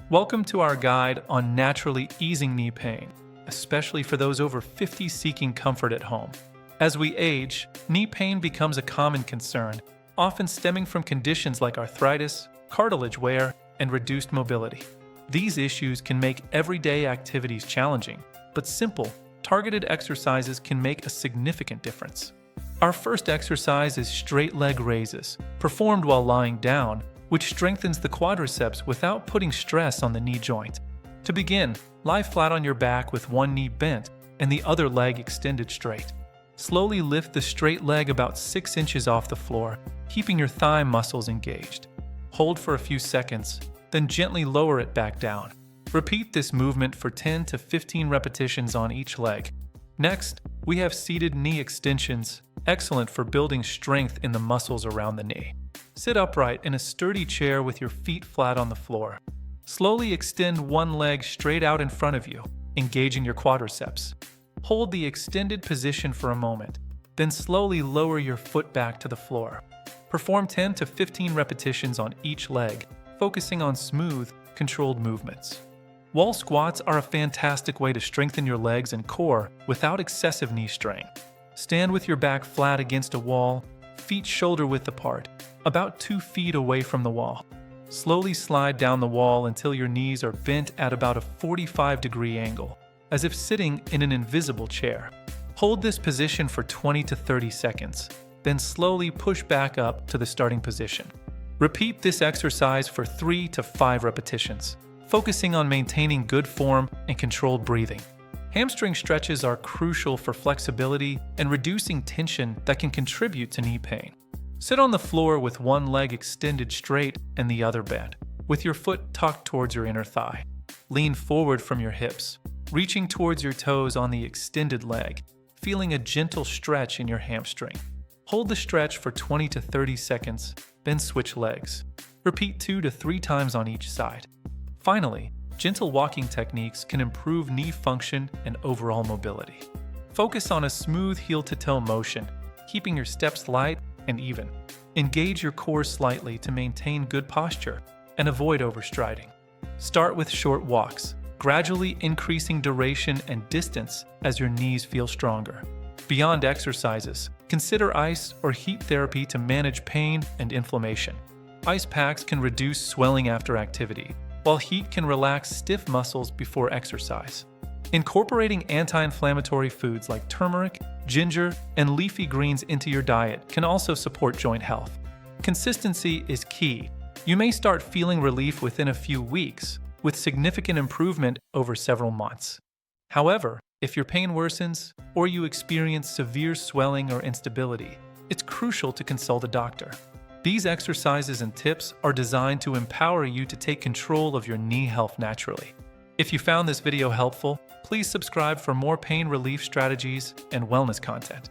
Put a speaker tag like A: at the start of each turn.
A: Welcome to our guide on naturally easing knee pain, especially for those over 50 seeking comfort at home. As we age, knee pain becomes a common concern, often stemming from conditions like arthritis, cartilage wear, and reduced mobility. These issues can make everyday activities challenging, but simple, targeted exercises can make a significant difference. Our first exercise is straight leg raises, performed while lying down, which strengthens the quadriceps without putting stress on the knee joint. To begin, lie flat on your back with one knee bent and the other leg extended straight. Slowly lift the straight leg about 6 inches off the floor, keeping your thigh muscles engaged. Hold for a few seconds, then gently lower it back down. Repeat this movement for 10 to 15 repetitions on each leg. Next, we have seated knee extensions, excellent for building strength in the muscles around the knee. Sit upright in a sturdy chair with your feet flat on the floor. Slowly extend one leg straight out in front of you, engaging your quadriceps. Hold the extended position for a moment, then slowly lower your foot back to the floor. Perform 10 to 15 repetitions on each leg, focusing on smooth, controlled movements. Wall squats are a fantastic way to strengthen your legs and core without excessive knee strain. Stand with your back flat against a wall, feet shoulder-width apart, about 2 feet away from the wall. Slowly slide down the wall until your knees are bent at about a 45-degree angle, as if sitting in an invisible chair. Hold this position for 20 to 30 seconds, then slowly push back up to the starting position. Repeat this exercise for 3 to 5 repetitions, focusing on maintaining good form and controlled breathing. Hamstring stretches are crucial for flexibility and reducing tension that can contribute to knee pain. Sit on the floor with one leg extended straight and the other bent, with your foot tucked towards your inner thigh. Lean forward from your hips, reaching towards your toes on the extended leg, feeling a gentle stretch in your hamstring. Hold the stretch for 20 to 30 seconds, then switch legs. Repeat 2 to 3 times on each side. Finally, gentle walking techniques can improve knee function and overall mobility. Focus on a smooth heel-to-toe motion, keeping your steps light and even. Engage your core slightly to maintain good posture and avoid overstriding. Start with short walks, gradually increasing duration and distance as your knees feel stronger. Beyond exercises, consider ice or heat therapy to manage pain and inflammation. Ice packs can reduce swelling after activity, while heat can relax stiff muscles before exercise. Incorporating anti-inflammatory foods like turmeric, ginger, and leafy greens into your diet can also support joint health. Consistency is key. You may start feeling relief within a few weeks, with significant improvement over several months. However, if your pain worsens or you experience severe swelling or instability, it's crucial to consult a doctor. These exercises and tips are designed to empower you to take control of your knee health naturally. If you found this video helpful, please subscribe for more pain relief strategies and wellness content.